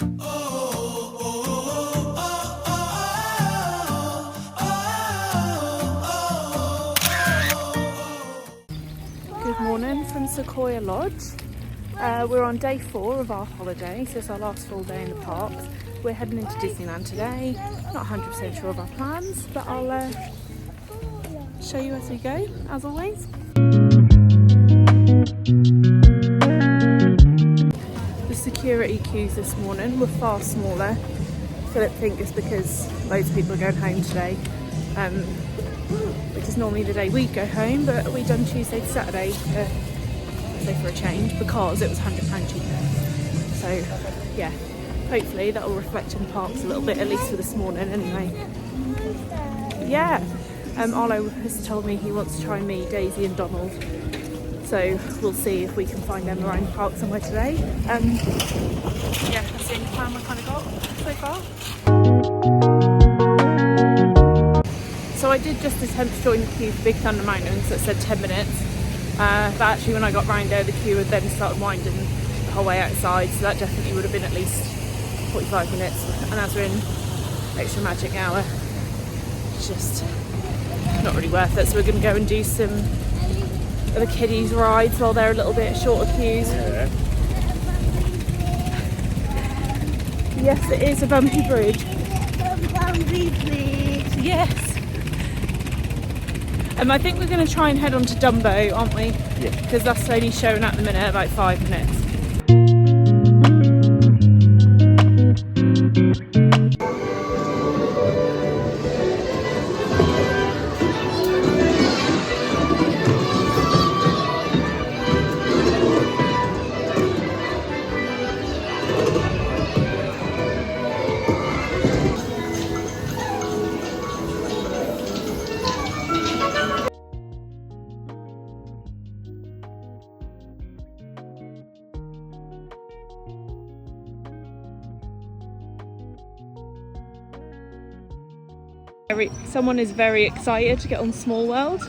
Good morning from Sequoia Lodge. We're on day 4 of our holiday, so it's our last full day in the parks. We're heading into Disneyland today. Not 100% sure of our plans, but I'll show you as we go, as always. The security queues this morning were far smaller. Philip thinks it's because loads of people are going home today, which is normally the day we go home, but we done Tuesday to Saturday for a change because it was £100 cheaper. So yeah, hopefully that will reflect in the parks a little bit, at least for this morning anyway. Yeah, Arlo has told me he wants to try and meet Daisy and Donald, so we'll see if we can find them around the park somewhere today. Yeah, that's the only plan we've kind of got so far. So I did just attempt to join the queue for Big Thunder Mountain, so it said 10 minutes. But actually when I got round there, the queue had then started winding the whole way outside, so that definitely would have been at least 45 minutes. And as we're in extra magic hour, it's just not really worth it. So we're going to go and do some of the kiddies rides while they're a little bit shorter queues. Yeah. Yes, it is a bumpy bridge. Bumpy bridge. Yes. I think we're going to try and head on to Dumbo, aren't we? Yeah. Because that's only showing at the minute about 5 minutes. Someone is very excited to get on Small World. So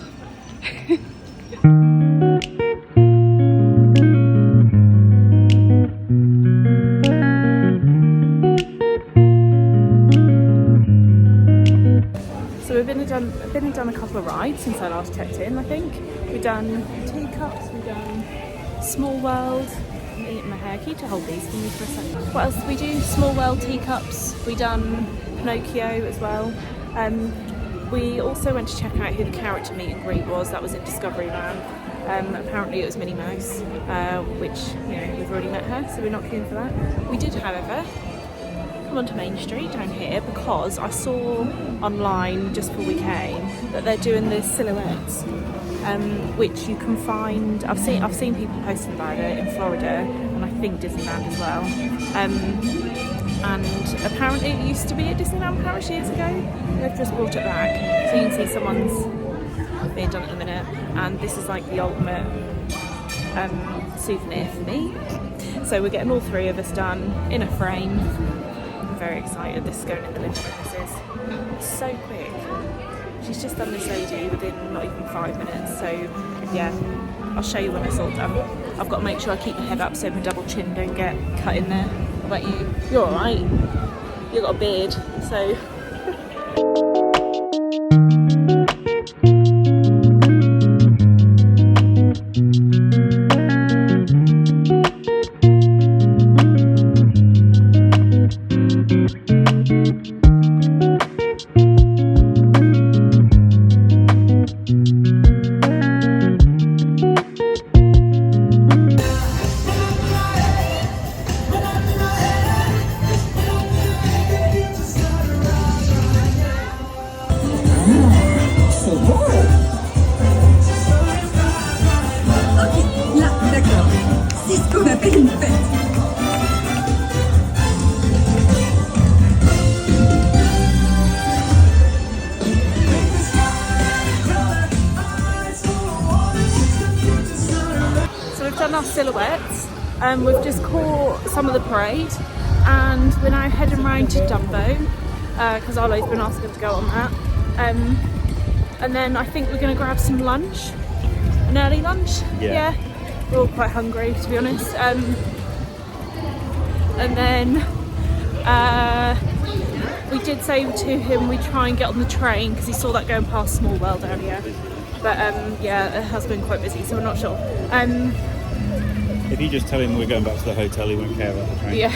we've been and done a couple of rides since I last checked in, I think. We've done teacups, we've done Small World. I'm eating my hair. Can you hold these for me for a second? What else did we do? Small World, teacups. We done Pinocchio as well. We also went to check out who the character meet and greet was. That was in Discoveryland. Apparently it was Minnie Mouse, which, you know, we've already met her, so we're not queuing for that. We did, however, come onto Main Street down here because I saw online just before we came that they're doing the silhouettes, which you can find. I've seen people posting about it in Florida and I think Disneyland as well. And apparently it used to be at Disneyland Paris years ago. They've just brought it back, so you can see someone's being done at the minute. And this is like the ultimate souvenir for me. So we're getting all 3 of us done in a frame. I'm very excited. This is going in the lift witnesses. It's so quick. She's just done this lady within not even 5 minutes. So yeah, I'll show you when it's all done. I've got to make sure I keep my head up so my double chin don't get cut in there. What about you? You're alright. You've got a beard, so. Done our silhouettes, we've just caught some of the parade and we're now heading round to Dumbo because Arlo's been asking to go on that, and then I think we're going to grab some lunch, an early lunch. Yeah, we're all quite hungry to be honest, and then We did say to him we'd try and get on the train because he saw that going past Small World earlier. But yeah, it has been quite busy, so we're not sure. If you just tell him we're going back to the hotel, he won't care about the train. Yeah.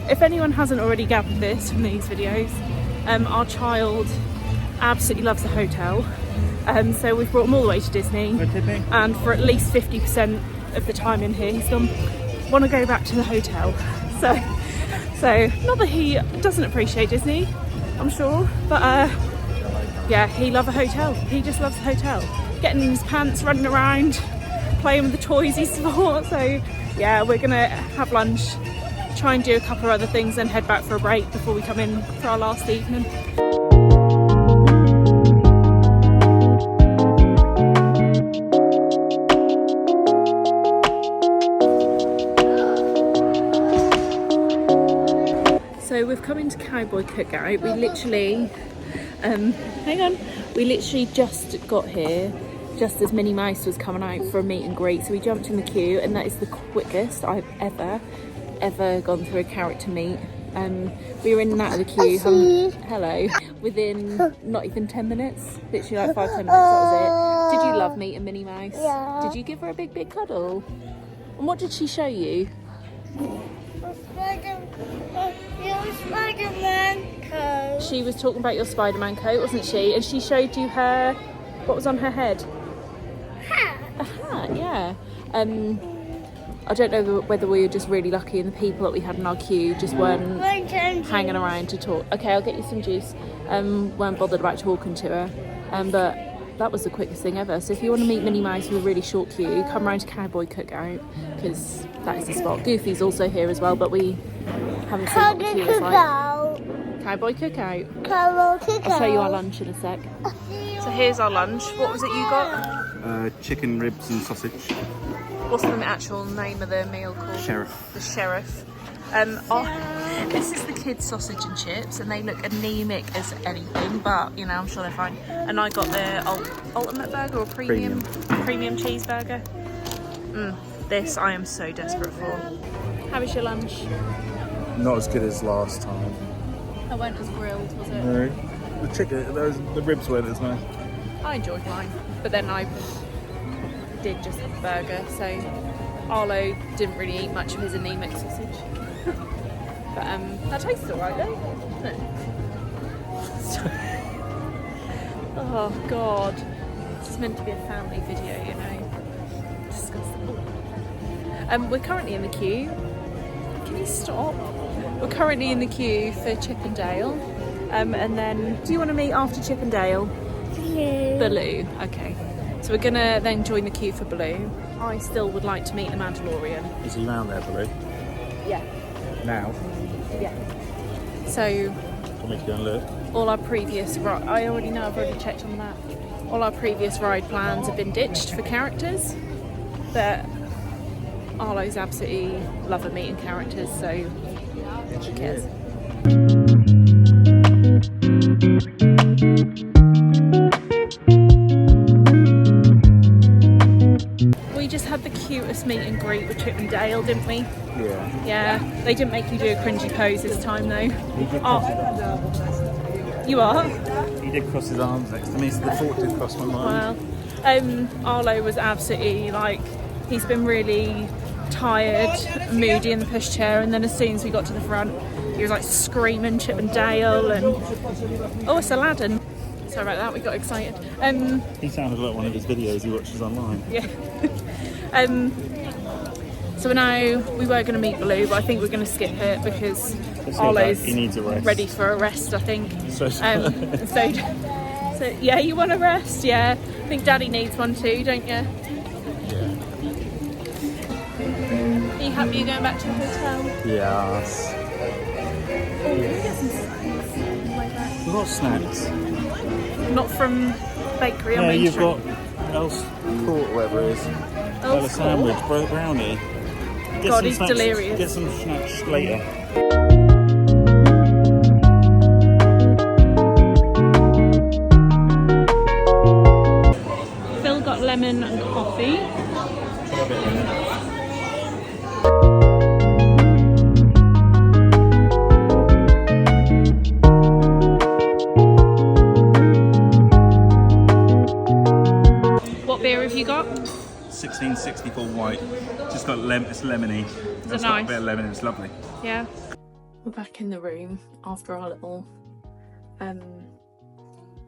If anyone hasn't already gathered this from these videos, our child absolutely loves the hotel. So we've brought him all the way to Disney. And for at least 50% of the time in here, he's gone, want to go back to the hotel. So not that he doesn't appreciate Disney, I'm sure, but yeah, he loves a hotel. He just loves the hotel. Getting in his pants, running around, playing with the toys he saw. So yeah, we're gonna have lunch, try and do a couple of other things, then head back for a break before we come in for our last evening. So we've come into Cowboy Cookout. We literally, we literally just got here just as Minnie Mouse was coming out for a meet and greet. So we jumped in the queue, and that is the quickest I've ever gone through a character meet. We were in and out of the queue, hello, within not even 10 minutes, literally like 5-10 minutes, that was it. Did you love meeting Minnie Mouse? Yeah. Did you give her a big cuddle? And what did she show you? Your Spider-Man coat. She was talking about your Spider-Man coat, wasn't she? And she showed you her, what was on her head? Hat. A hat, yeah. I don't know whether we were just really lucky and the people that we had in our queue just weren't hanging around to talk. Okay, I'll get you some juice. Weren't bothered about talking to her. But that was the quickest thing ever. So if you want to meet Minnie Mouse with a really short queue, come around to Cowboy Cookout, because that is the spot. Goofy's also here as well, but we haven't seen what the queue is like. Cowboy Cookout. Cowboy Cookout. I'll show you our lunch in a sec. So here's our lunch. What was it you got? Chicken ribs and sausage. What's the actual name of the meal called? Sheriff. The Sheriff. This is the kids' sausage and chips, and they look anemic as anything, but you know, I'm sure they're fine. And I got the ultimate burger or premium cheeseburger. This I am so desperate for. How was your lunch? Not as good as last time. That weren't as grilled, was it? No. The ribs weren't as nice. I enjoyed mine, but then I did just have a burger, so Arlo didn't really eat much of his anemic sausage. But that tastes alright though, doesn't it? Oh god, this is meant to be a family video, you know. Disgusting. We're currently in the queue. Can you stop? We're currently in the queue for Chip and Dale. And then, do you want to meet after Chip and Dale? Baloo. Okay. So we're gonna then join the queue for Baloo. I still would like to meet the Mandalorian. Is he round there, Baloo? Yeah. Now? Yeah. So Want me to go and look? all our previous I already know, I've already checked on the map. All our previous ride plans have been ditched for characters. But Arlo's absolutely loving meeting characters, so who cares? We just had the cutest meet and greet with Chip and Dale, didn't we? Yeah. Yeah. They didn't make you do a cringy pose this time though. He did You are? He did cross his arms next to me, so the thought did cross my mind. Well, Arlo was absolutely like, he's been really tired, moody in the pushchair, and then as soon as we got to the front, he was like screaming Chip and Dale, and oh, it's Aladdin. Sorry about that, we got excited. He sounded like one of his videos he watches online. Yeah. So we were going to meet Baloo, but I think we're going to skip it because Arlo's he needs a rest. ready for a rest, I think. So yeah, you want a rest? Yeah. I think Daddy needs one too, don't you? Yeah. Are you happy you're going back to the hotel? Yes. Oh, can we get some snacks? Like that? We've got snacks. Not from bakery on Yeah, Main you've Street. got El's Court, whatever it is. El's a sandwich, brownie. Get God, some he's snacks, delirious. Get some snacks later. Phil got lemon and coffee. 1964 white. Just got it's lemony. It's got a bit of lemon. It's lovely. Yeah. We're back in the room after our little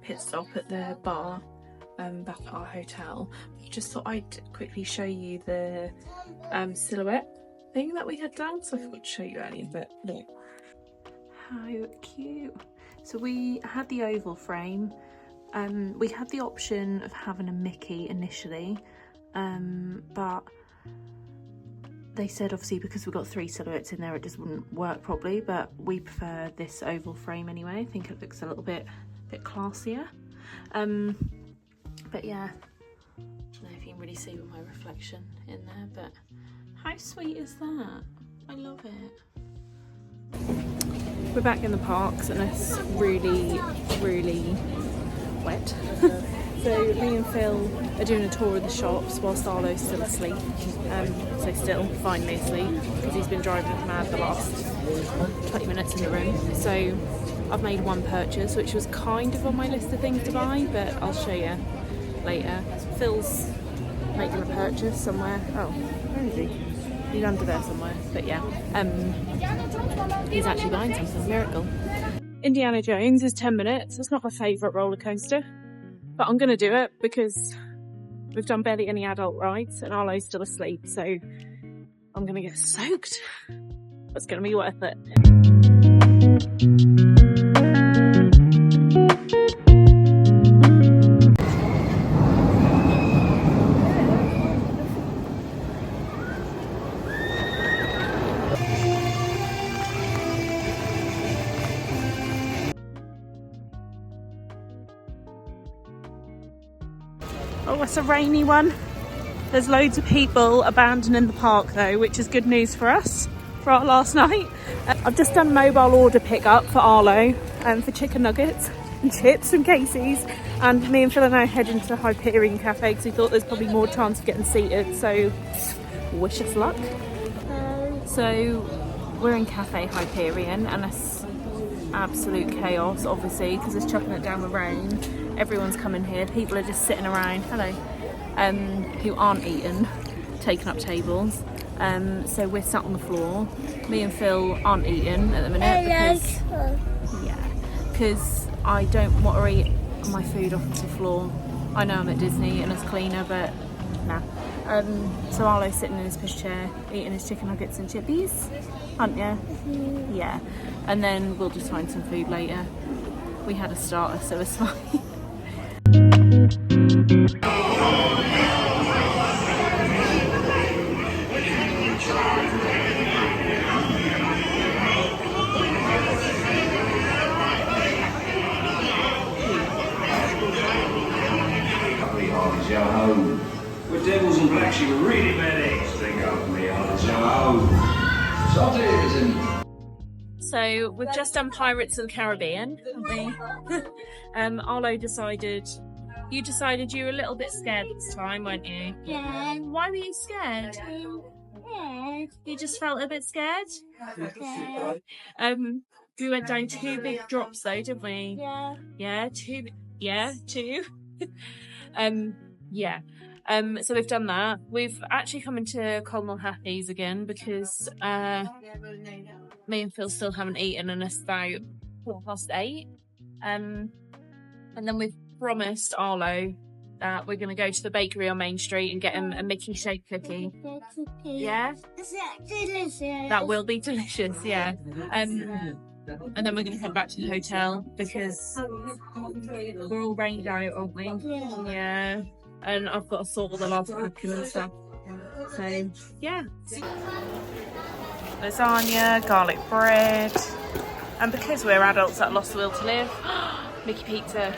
pit stop at the bar back at our hotel. Just thought I'd quickly show you the silhouette thing that we had done. So I thought I'd show you earlier, but look how cute. So we had the oval frame. We had the option of having a Mickey initially, but they said obviously because we've got 3 silhouettes in there it just wouldn't work properly, but we prefer this oval frame anyway. I think it looks a little bit classier. But yeah, I don't know if you can really see with my reflection in there, but how sweet is that? I love it. We're back in the parks and it's really wet. So me and Phil are doing a tour of the shops whilst Arlo's still asleep. So still finally asleep because he's been driving us mad the last 20 minutes in the room. So I've made one purchase which was kind of on my list of things to buy, but I'll show you later. Phil's making a purchase somewhere. Oh, where is he? He's under there somewhere, but yeah. He's actually buying something, miracle. Indiana Jones is 10 minutes. It's not my favourite roller coaster, but I'm going to do it because we've done barely any adult rides and Arlo's still asleep, so I'm going to get soaked. It's going to be worth it. Oh, it's a rainy one. There's loads of people abandoning the park though, which is good news for us for our last night. I've just done mobile order pickup for Arlo for chicken nuggets and chips from Casey's, and me and Phil are now heading to the Hyperion Cafe because we thought there's probably more chance of getting seated, so wish us luck. So we're in Cafe Hyperion and it's absolute chaos obviously because it's chucking it down with rain. Everyone's coming here, people are just sitting around, hello, who aren't eating, taking up tables. So we're sat on the floor. Me and Phil aren't eating at the minute because I don't want to eat my food off the floor. I know I'm at Disney and it's cleaner, but nah. So Arlo's sitting in his pushchair eating his chicken nuggets and chippies, aren't you? Yeah. And then we'll just find some food later. We had a starter, so it's fine. With devils and blacks, you were really bad eggs. Think of me, So we've just done Pirates of the Caribbean, haven't we? Arlo decided, you decided you were a little bit scared this time, weren't you? Yeah. Why were you scared? Yeah. You just felt a bit scared? We went down 2 big drops though, didn't we? Yeah. Yeah, 2. Yeah, 2. Yeah. So we've done that. We've actually come into Colonel Happy's again because me and Phil still haven't eaten and it's about 8:15. And then we've promised Arlo that we're going to go to the bakery on Main Street and get him a Mickey shaped cookie. Yeah? Is that delicious? That will be delicious, yeah. And then we're going to head back to the hotel because we're all rained out, aren't we? Yeah. And I've got to sort all the last cooking and stuff. So, yeah. Lasagna, garlic bread. And because we're adults that lost the will to live, Mickey pizza.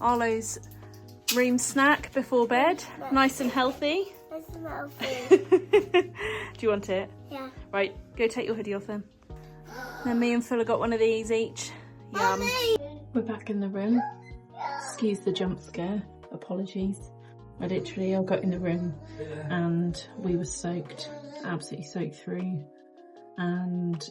Arlo's room snack before bed. Nice and healthy. Do you want it? Yeah. Right, go take your hoodie off then. Then me and Phil have got one of these each. Yum. We're back in the room. Excuse the jump scare. Apologies. I got in the room and we were soaked, absolutely soaked through, and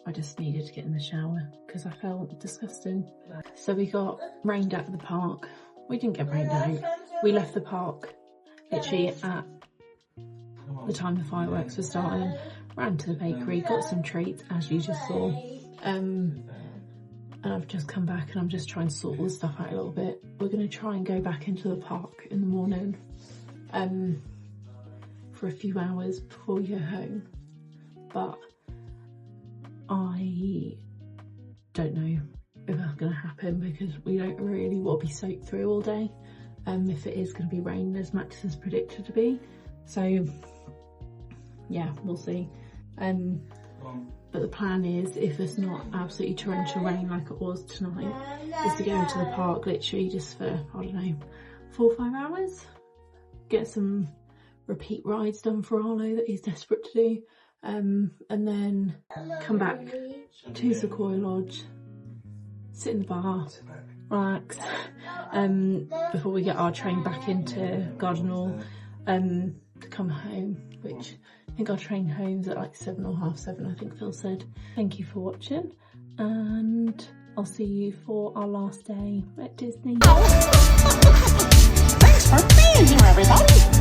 I just needed to get in the shower because I felt disgusting. So we got rained out of the park we didn't get rained out. We left the park literally at the time the fireworks were starting, ran to the bakery, got some treats as you just saw, and I've just come back and I'm just trying to sort all the stuff out a little bit. We're going to try and go back into the park in the morning for a few hours before we go home, but I don't know if that's going to happen because we don't really want to be soaked through all day if it is going to be raining as much as predicted to be. So yeah, we'll see. But the plan is, if it's not absolutely torrential rain like it was tonight, is to go into the park literally just for, I don't know, 4 or 5 hours. Get some repeat rides done for Arlo that he's desperate to do. And then come back to Sequoia Lodge, sit in the bar, relax, before we get our train back into Garden Hall, to come home, which I think our train home's at like 7 or 7:30, I think Phil said. Thank you for watching, and I'll see you for our last day at Disney. Thanks for being here, everybody.